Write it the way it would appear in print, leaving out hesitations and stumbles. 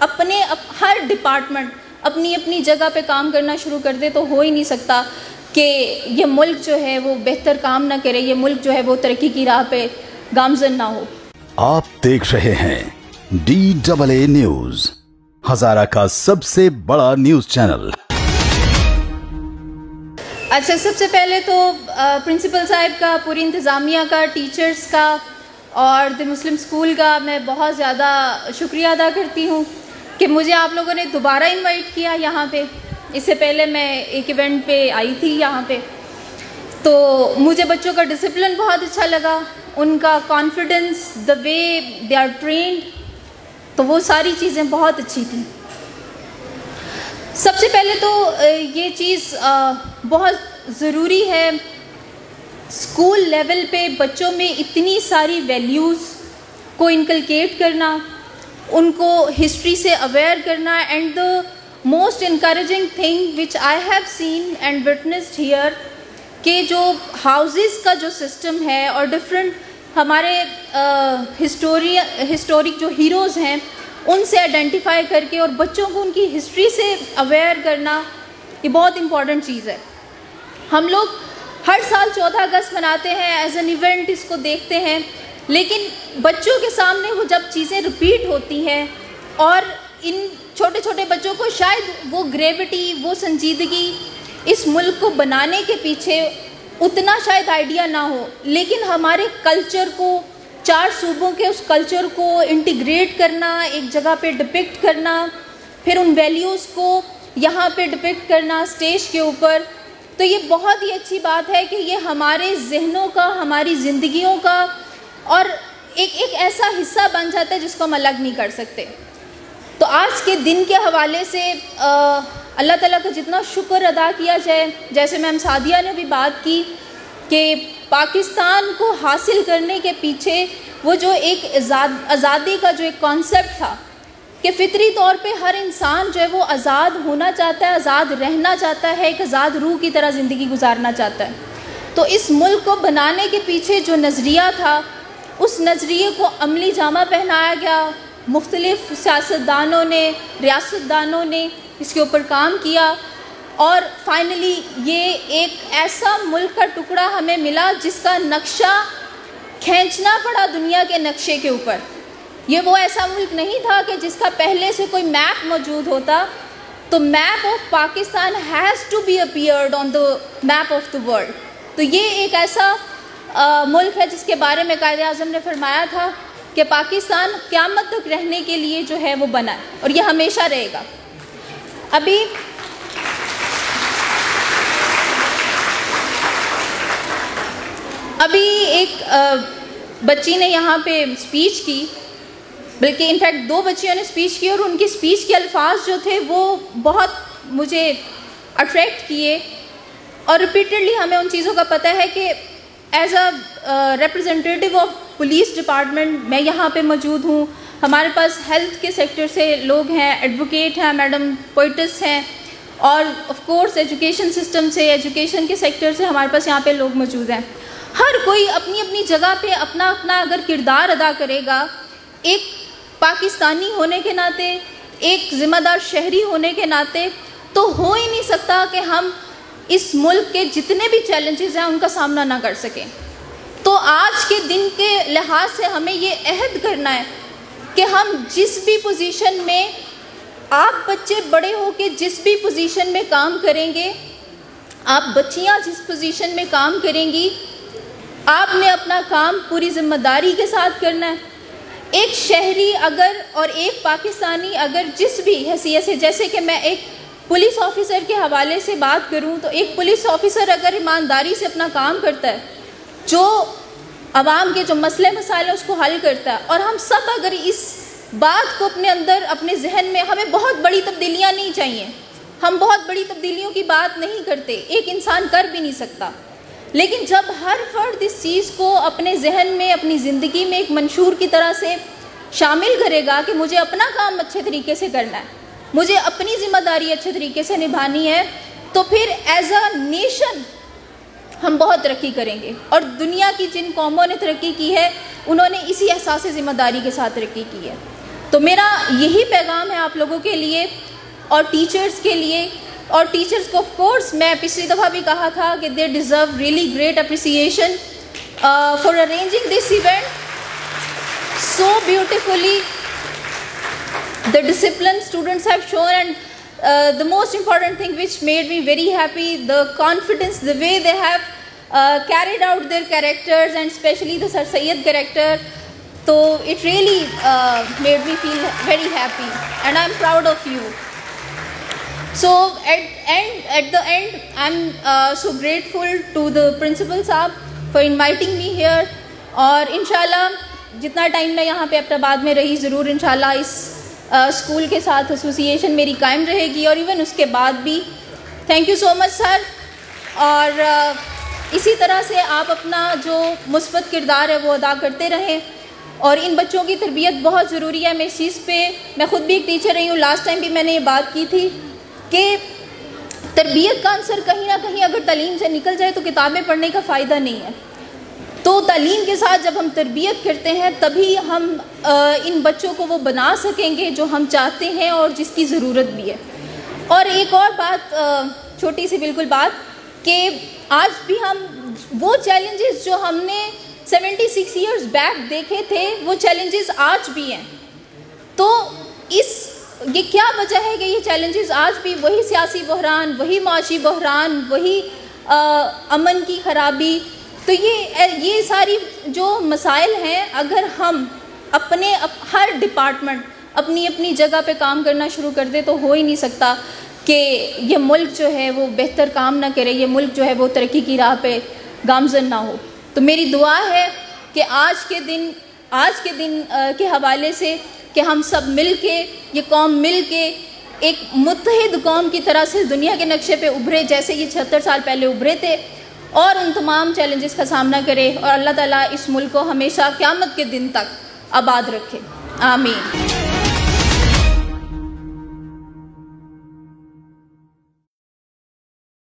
हर department अपनी अपनी जगह पे काम करना शुरू कर दे, तो हो ही नहीं सकता कि ये मुल्क जो है वो बेहतर काम ना करे, ये मुल्क जो है वो तरक्की की राह पे गामजन ना हो। आप देख रहे हैं DAA न्यूज, हजारा का सबसे बड़ा न्यूज चैनल। अच्छा, सबसे पहले तो प्रिंसिपल साहब का, पूरी इंतज़ामिया का, टीचर्स का और द मुस्लिम स्कूल का मैं बहुत ज़्यादा शुक्रिया अदा करती हूँ कि मुझे आप लोगों ने दोबारा इनवाइट किया यहाँ पे। इससे पहले मैं एक इवेंट पे आई थी यहाँ पे, तो मुझे बच्चों का डिसिप्लिन बहुत अच्छा लगा, उनका confidence, the way they are trained, तो वो सारी चीज़ें बहुत अच्छी थी। सबसे पहले तो ये चीज़ बहुत ज़रूरी है, स्कूल लेवल पे बच्चों में इतनी सारी वैल्यूज़ को इनकलकेट करना, उनको हिस्ट्री से अवेयर करना, and the most encouraging thing which I have seen and witnessed here कि जो हाउसेस का जो सिस्टम है और डिफरेंट हमारे हिस्टोरिक जो हीरोज़ हैं उनसे आइडेंटिफाई करके और बच्चों को उनकी हिस्ट्री से अवेयर करना, ये बहुत इम्पॉर्टेंट चीज़ है। हम लोग हर साल 14 अगस्त मनाते हैं, एज एन इवेंट इसको देखते हैं, लेकिन बच्चों के सामने वो जब चीज़ें रिपीट होती हैं और इन छोटे छोटे बच्चों को शायद वो ग्रेविटी, वो संजीदगी इस मुल्क को बनाने के पीछे उतना शायद आइडिया ना हो, लेकिन हमारे कल्चर को, 4 सूबों के उस कल्चर को इंटीग्रेट करना, एक जगह पे डिपिक्ट करना, फिर उन वैल्यूज़ को यहाँ पे डिपिक्ट करना स्टेज के ऊपर, तो ये बहुत ही अच्छी बात है कि ये हमारे जहनों का, हमारी ज़िंदगियों का और एक ऐसा हिस्सा बन जाता है जिसको हम अलग नहीं कर सकते। तो आज के दिन के हवाले से अल्लाह ताला का जितना शुक्र अदा किया जाए, जैसे मैम सादिया ने भी बात की कि पाकिस्तान को हासिल करने के पीछे वो जो एक आज़ादी का जो एक कॉन्सेप्ट था कि फ़ितरी तौर पे हर इंसान जो है वो आज़ाद होना चाहता है, आज़ाद रहना चाहता है, एक आज़ाद रूह की तरह ज़िंदगी गुजारना चाहता है। तो इस मुल्क को बनाने के पीछे जो नज़रिया था, उस नज़रिए को अमली जामा पहनाया गया। मुख्तलिफ़ सियासतदानों ने, रियासतदानों ने इसके ऊपर काम किया और फाइनली ये एक ऐसा मुल्क का टुकड़ा हमें मिला जिसका नक्शा खींचना पड़ा दुनिया के नक्शे के ऊपर। ये वो ऐसा मुल्क नहीं था कि जिसका पहले से कोई मैप मौजूद होता, तो map of Pakistan has to be appeared on the map of the world. तो ये एक ऐसा मुल्क है जिसके बारे में कायद-ए-आज़म ने फरमाया था कि पाकिस्तान क़यामत तक रहने के लिए जो है वो बना है और ये हमेशा रहेगा। अभी एक बच्ची ने यहाँ पे स्पीच की, बल्कि इनफैक्ट 2 बच्चियों ने स्पीच की और उनकी स्पीच के अल्फाज जो थे वो बहुत मुझे अट्रैक्ट किए और रिपीटेडली हमें उन चीज़ों का पता है कि as a representative of police department मैं यहाँ पे मौजूद हूँ। हमारे पास हेल्थ के सेक्टर से लोग हैं, एडवोकेट हैं, मैडम पोइटिस्ट हैं, और ऑफ कोर्स एजुकेशन सिस्टम से, एजुकेशन के सेक्टर से हमारे पास यहाँ पे लोग मौजूद हैं। हर कोई अपनी अपनी जगह पे अपना अपना अगर किरदार अदा करेगा, एक पाकिस्तानी होने के नाते, एक ज़िम्मेदार शहरी होने के नाते, तो हो ही नहीं सकता कि हम इस मुल्क के जितने भी चैलेंजेस हैं उनका सामना ना कर सकें। तो आज के दिन के लिहाज से हमें ये अहद करना है कि हम जिस भी पोजीशन में, आप बच्चे बड़े हो के जिस भी पोजीशन में काम करेंगे, आप बच्चियां जिस पोजीशन में काम करेंगी, आपने अपना काम पूरी जिम्मेदारी के साथ करना है। एक शहरी अगर और एक पाकिस्तानी अगर जिस भी हैसियत से, जैसे कि मैं एक पुलिस ऑफिसर के हवाले से बात करूं, तो एक पुलिस ऑफिसर अगर ईमानदारी से अपना काम करता है, जो आवाम के जो मसले मसाइल हैं उसको हल करता है, और हम सब अगर इस बात को अपने अंदर, अपने जहन में, हमें बहुत बड़ी तब्दीलियां नहीं चाहिए, हम बहुत बड़ी तब्दीलियों की बात नहीं करते, एक इंसान कर भी नहीं सकता, लेकिन जब हर फर्द इस चीज़ को अपने जहन में, अपनी ज़िंदगी में एक मंशूर की तरह से शामिल करेगा कि मुझे अपना काम अच्छे तरीके से करना है, मुझे अपनी ज़िम्मेदारी अच्छे तरीके से निभानी है, तो फिर एज अ नेशन हम बहुत तरक्की करेंगे। और दुनिया की जिन कौमों ने तरक्की की है उन्होंने इसी एहसास ज़िम्मेदारी के साथ तरक्की की है। तो मेरा यही पैगाम है आप लोगों के लिए और टीचर्स के लिए। और टीचर्स को ऑफ कोर्स मैं पिछली दफ़ा भी कहा था कि they deserve really great appreciation for arranging this event so beautifully. The discipline students have shown, and the most important thing which made me very happy, the confidence, the way they have carried out their characters, and especially the Sir Syed character. So it really made me feel very happy, and I'm proud of you. So at the end, I'm so grateful to the principal साहब for inviting me here. और इंशाल्लाह जितना time मैं यहाँ पे अहमदाबाद में रही, ज़रूर इंशाल्लाह इस स्कूल के साथ एसोसिएशन मेरी कायम रहेगी और इवन उसके बाद भी। Thank you so much sir. और इसी तरह से आप अपना जो मुस्बत किरदार है वो अदा करते रहें। और इन बच्चों की तरबियत बहुत ज़रूरी है। मैं इस चीज़ पे, मैं ख़ुद भी एक टीचर रही हूँ, लास्ट टाइम भी मैंने ये बात की थी कि तरबियत का आंसर कहीं ना कहीं अगर तालीम से निकल जाए तो किताबें पढ़ने का फ़ायदा नहीं है। तो तालीम के साथ जब हम तरबियत करते हैं तभी हम इन बच्चों को वो बना सकेंगे जो हम चाहते हैं और जिसकी ज़रूरत भी है। और एक और बात, छोटी सी बिल्कुल बात, कि आज भी हम वो चैलेंजेस जो हमने 76 ईयर्स बैक देखे थे वो चैलेंजेस आज भी हैं। तो ये क्या वजह है कि ये चैलेंजेस आज भी वही सियासी बहरान, वही माशी बहरान, वही अमन की खराबी। तो ये सारी जो मसाइल हैं, अगर हम हर डिपार्टमेंट अपनी अपनी जगह पे काम करना शुरू कर दे तो हो ही नहीं सकता कि ये मुल्क जो है वो बेहतर काम ना करे, ये मुल्क जो है वो तरक्की की राह पे गामज़न ना हो। तो मेरी दुआ है कि आज के दिन के हवाले से कि हम सब मिल के, ये कौम मिल के एक मुत्तहिद कौम की तरह से दुनिया के नक्शे पे उभरे जैसे ये 76 साल पहले उभरे थे, और उन तमाम चैलेंजेस का सामना करे। और अल्लाह ताला इस मुल्क को हमेशा क़यामत के दिन तक आबाद रखे। आमीन।